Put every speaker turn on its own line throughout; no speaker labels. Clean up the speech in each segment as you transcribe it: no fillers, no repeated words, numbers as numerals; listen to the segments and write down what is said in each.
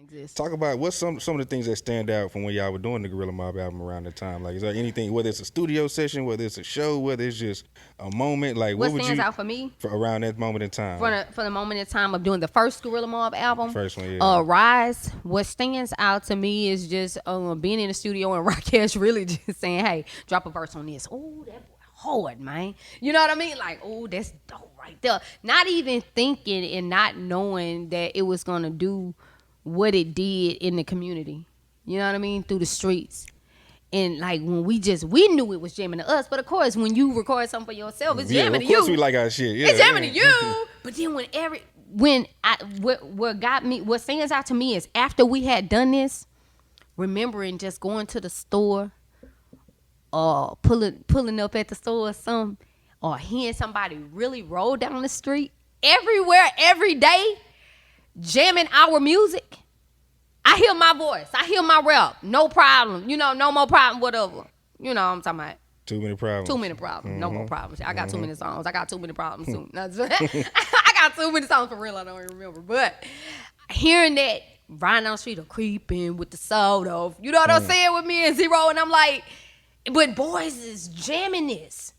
exist.
Talk about what's some of the things that stand out from when y'all were doing the Gorilla Mob album around the time. Like, is there anything, whether it's a studio session, whether it's a show, whether it's just a moment, like
What
would
stands
you
out for me
for around that moment in time?
for the moment in time of doing the first Gorilla Mob album,
First one, yeah.
Rise. What stands out to me is just being in the studio and Rakesh really just saying, "Hey, drop a verse on this." Oh, that boy hard, man. You know what I mean? Like, oh, that's dope right there. Not even thinking and not knowing that it was gonna do what it did in the community. You know what I mean? Through the streets. And like when we knew it was jamming to us, but of course when you record something for yourself, it's jamming to you.
Of course we like our shit. Yeah,
it's jamming to you. But then what stands out to me is after we had done this, remembering just going to the store, or pulling up at the store or something, or hearing somebody really roll down the street everywhere every day, jamming our music. I hear my voice. I hear my rap. No problem. No more problem, whatever. You know what I'm talking about.
Too many problems.
Mm-hmm. No more problems. I got too many songs. I got too many problems soon. I got too many songs for real. I don't even remember. But hearing that riding down the street or creeping with the soda, you know what I'm saying, with me and Zero, and I'm like, but boys is jamming this.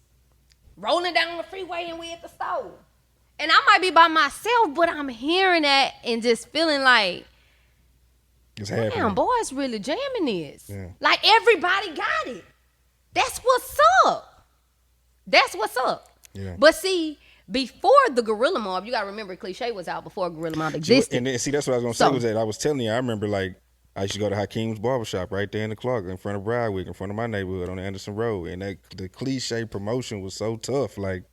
Rolling down the freeway and we at the store. And I might be by myself, but I'm hearing that and just feeling like, damn, boys really jamming this. Yeah. Like everybody got it. That's what's up. Yeah. But see, before the Gorilla Mob, you gotta remember Cliche was out before Gorilla Mob existed.
And then, see, that's what I was gonna say was that I was telling you, I remember like I used to go to Hakeem's barbershop right there in the Clark, in front of Briarwick, in front of my neighborhood on the Anderson Road. And the Cliche promotion was so tough. Like,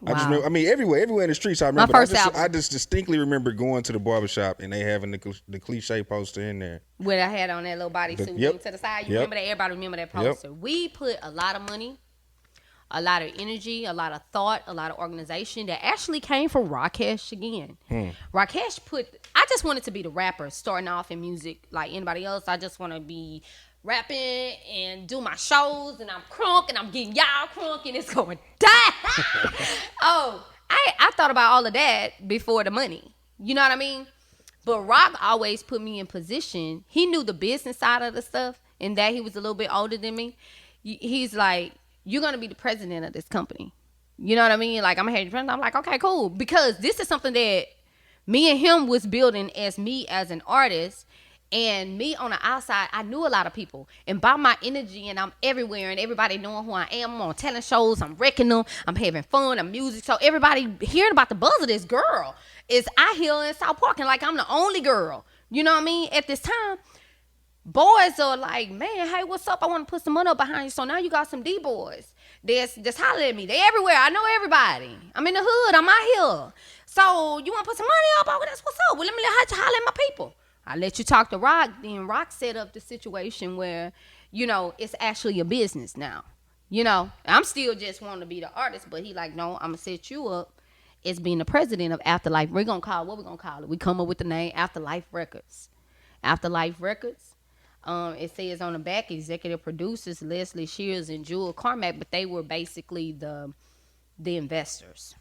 wow. I just remember, everywhere in the streets, I remember. I just distinctly remember going to the barbershop and they having the Cliche poster in there.
What I had on that little bodysuit to the side. You remember that? Everybody remember that poster. Yep. We put a lot of money, a lot of energy, a lot of thought, a lot of organization that actually came from Rakesh again. Rakesh I just wanted to be the rapper starting off in music like anybody else. I just want to be rapping and do my shows and I'm crunk and I'm getting y'all crunk and it's going down. I thought about all of that before the money. You know what I mean? But Rock always put me in position. He knew the business side of the stuff and that he was a little bit older than me. He's like, you're going to be the president of this company. You know what I mean? Like, I'm a head president. I'm like, okay, cool. Because this is something that me and him was building as me as an artist. And me on the outside, I knew a lot of people. And by my energy, and I'm everywhere, and everybody knowing who I am, I'm on talent shows, I'm wrecking them, I'm having fun, I'm music. So everybody hearing about the buzz of this girl is out here in South Park, and like I'm the only girl. You know what I mean? At this time, boys are like, man, hey, what's up? I want to put some money up behind you. So now you got some D-boys that's hollering at me. They everywhere. I know everybody. I'm in the hood. I'm out here. So you want to put some money up? Oh, that's what's up. Well, let me holler at my people. I let you talk to Rock. Then Rock set up the situation where, it's actually a business now. I'm still just wanting to be the artist, but he like, no, I'm going to set you up as being the president of Afterlife. What we going to call it? We come up with the name Afterlife Records. Afterlife Records. It says on the back, executive producers Leslie Shears and Jewel Carmack, but they were basically the investors.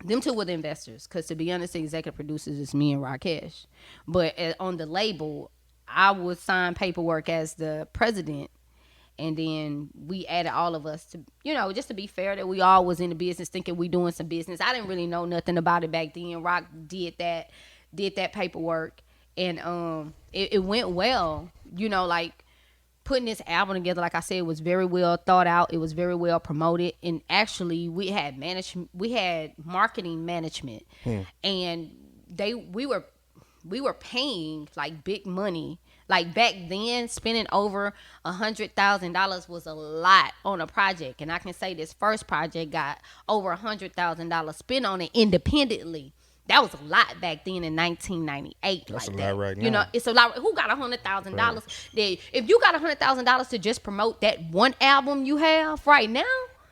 Them two were the investors, because to be honest, the executive producers is me and Rakesh. But on the label, I would sign paperwork as the president, and then we added all of us to, just to be fair, that we all was in the business thinking we doing some business. I didn't really know nothing about it back then. Rock did that paperwork, and it went well. Like, putting this album together, like I said, was very well thought out. It was very well promoted, and actually, we had marketing management, and we were paying like big money. Like back then, spending over $100,000 was a lot on a project, and I can say this first project got over $100,000 spent on it independently. That was a lot back then in 1998.
That's like a lot right now.
It's a lot. Who got $100,000? Right. If you got $100,000 to just promote that one album you have right now,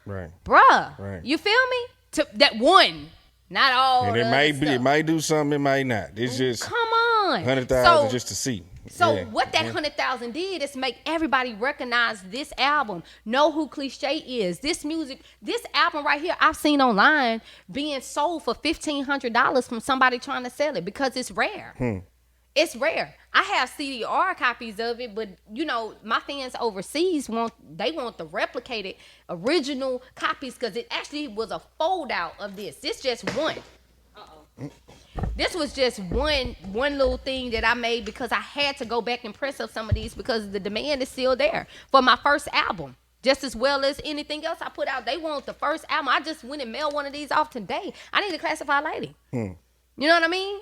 right,
bruh,
right.
You feel me? To that one, not all.
And it might do something, it might not. It's just
come on,
$100,000 just to see.
So what that $100,000 did is make everybody recognize this album, know who Cliche is. This music, this album right here, I've seen online being sold for $1,500 from somebody trying to sell it because it's rare. It's rare. I have CDR copies of it, but you know, my fans overseas want the replicated original copies because it actually was a fold out of this. This just one. This was just one little thing that I made because I had to go back and press up some of these because the demand is still there for my first album. Just as well as anything else I put out. They want the first album. I just went and mailed one of these off today. I need a classified lady. You know what I mean?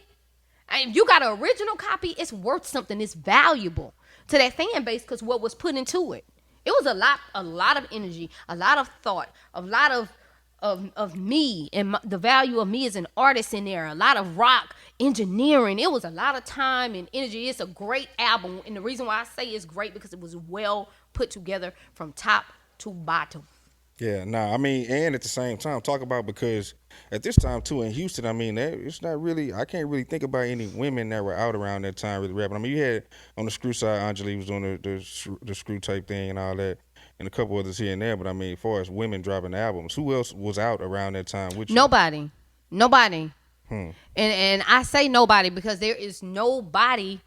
And if you got an original copy, it's worth something. It's valuable to that fan base because what was put into it. It was a lot of energy, a lot of thought, a lot of me and the value of me as an artist in there. A lot of rock engineering. It was a lot of time and energy. It's a great album, and the reason why I say it's great because it was well put together from top to bottom.
Yeah, nah, I mean, and at the same time, talk about because at this time too in Houston, I mean, it's not really. I can't really think about any women that were out around that time really rapping. I mean, you had on the screw side, Angelique was doing the screw type thing and all that, and a couple others here and there. But I mean, as far as women dropping albums, who else was out around that time with you?
Nobody. And I say nobody because there is nobody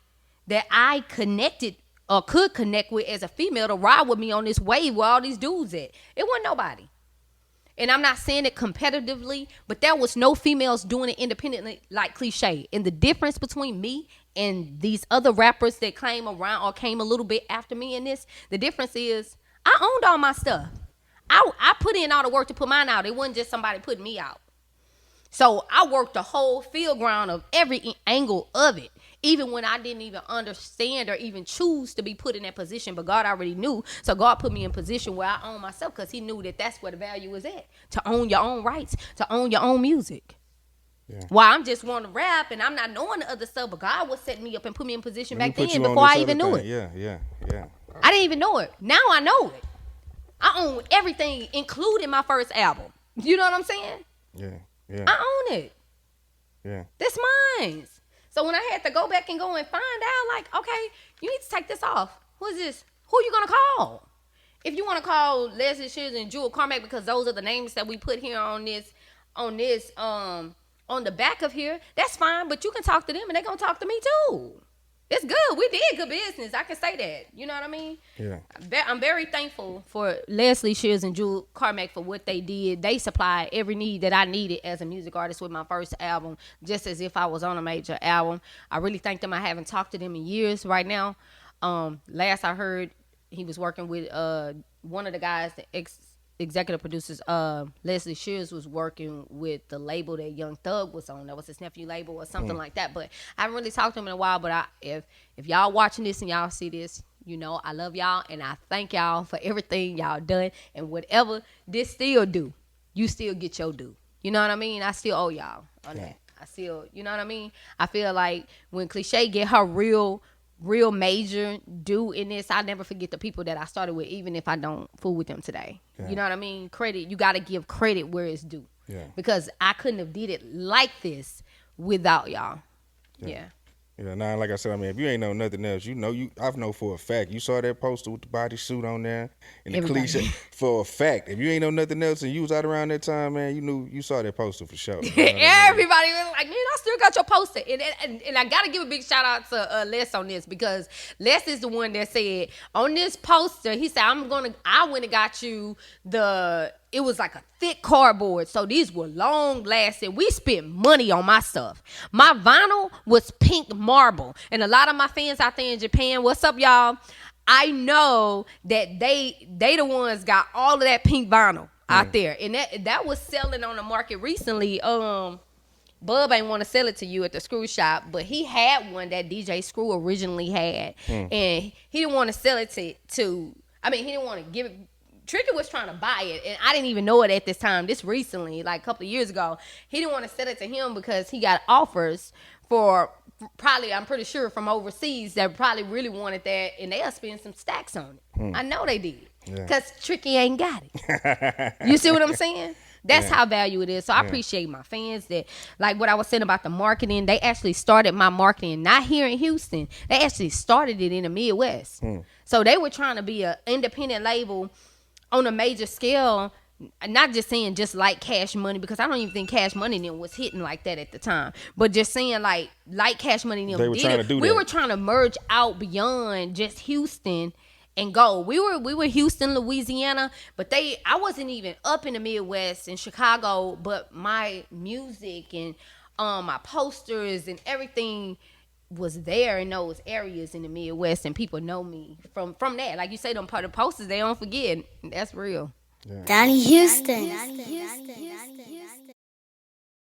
that I connected or could connect with as a female to ride with me on this wave where all these dudes at. It wasn't nobody. And I'm not saying it competitively, but there was no females doing it independently like Cliche. And the difference between me and these other rappers that came around or came a little bit after me in this, the difference is I owned all my stuff. I put in all the work to put mine out. It wasn't just somebody putting me out. So I worked the whole field ground of every angle of it, even when I didn't even understand or even choose to be put in that position. But God already knew. So God put me in a position where I own myself because he knew that that's where the value is at, to own your own rights, to own your own music. Yeah. Well, I'm just wanting to rap and I'm not knowing the other stuff, but God was setting me up and put me in position back then before I even knew it.
Yeah.
I didn't even know it. Now I know it. I own everything, including my first album. You know what I'm saying?
Yeah.
I own it.
Yeah.
That's mine. So when I had to go back and go and find out, like, okay, you need to take this off. Who is this? Who are you gonna call? If you want to call Leslie Shears and Jewel Carmack, because those are the names that we put here on the back of here, that's fine. But you can talk to them, and they're gonna talk to me too. It's good. We did good business. I can say that. You know what I mean?
Yeah.
I'm very thankful for Leslie Shears and Jewel Carmack for what they did. They supplied every need that I needed as a music artist with my first album, just as if I was on a major album. I really thank them. I haven't talked to them in years right now. Last I heard, he was working with one of the guys, the executive producers. Leslie Shears was working with the label that Young Thug was on. That was his nephew label or something like that. But I haven't really talked to him in a while. But if y'all watching this and y'all see this, you know I love y'all and I thank y'all for everything y'all done. And whatever this still do, you still get your due. You know what I mean? I still owe y'all on that. I still, you know what I mean? I feel like when Cliche get her real major due in this, I never forget the people that I started with, even if I don't fool with them today. Yeah. You know what I mean? Credit, you got to give credit where it's due.
Yeah.
Because I couldn't have did it like this without y'all. Yeah.
Yeah, nah, like I said, I mean, if you ain't know nothing else, I know for a fact, you saw that poster with the bodysuit on there and the Cliche. For a fact, if you ain't know nothing else and you was out around that time, man, you saw that poster for sure. You know
Everybody was like, man, I still got your poster. And I got to give a big shout out to Les on this, because Les is the one that said, on this poster, he said, I went and got you it was like a thick cardboard. So these were long lasting. We spent money on my stuff. My vinyl was pink marble. And a lot of my fans out there in Japan, what's up, y'all? I know that they the ones got all of that pink vinyl out there. And that was selling on the market recently. Bub ain't want to sell it to you at the screw shop, but he had one that DJ Screw originally had. And he didn't want to sell it he didn't want to give it. Tricky was trying to buy it, and I didn't even know it at this time. This recently, like a couple of years ago, he didn't want to sell it to him because he got offers for probably, I'm pretty sure, from overseas that probably really wanted that, and they'll spend some stacks on it. I know they did, because Tricky ain't got it. You see what I'm saying? That's how value it is. So I appreciate my fans that, like what I was saying about the marketing, they actually started my marketing not here in Houston. They actually started it in the Midwest. So they were trying to be an independent label on a major scale, not just saying just like Cash Money, because I don't even think Cash Money then was hitting like that at the time, but just saying like Cash Money them
they were trying to do
we
that.
were trying to merge out beyond just Houston and go. We were Houston, Louisiana, but I wasn't even up in the Midwest in Chicago, but my music and my posters and everything was there in those areas in the Midwest, and people know me from that. Like you say, them part of posters, they don't forget. That's real.
Yeah. Donnie Houston.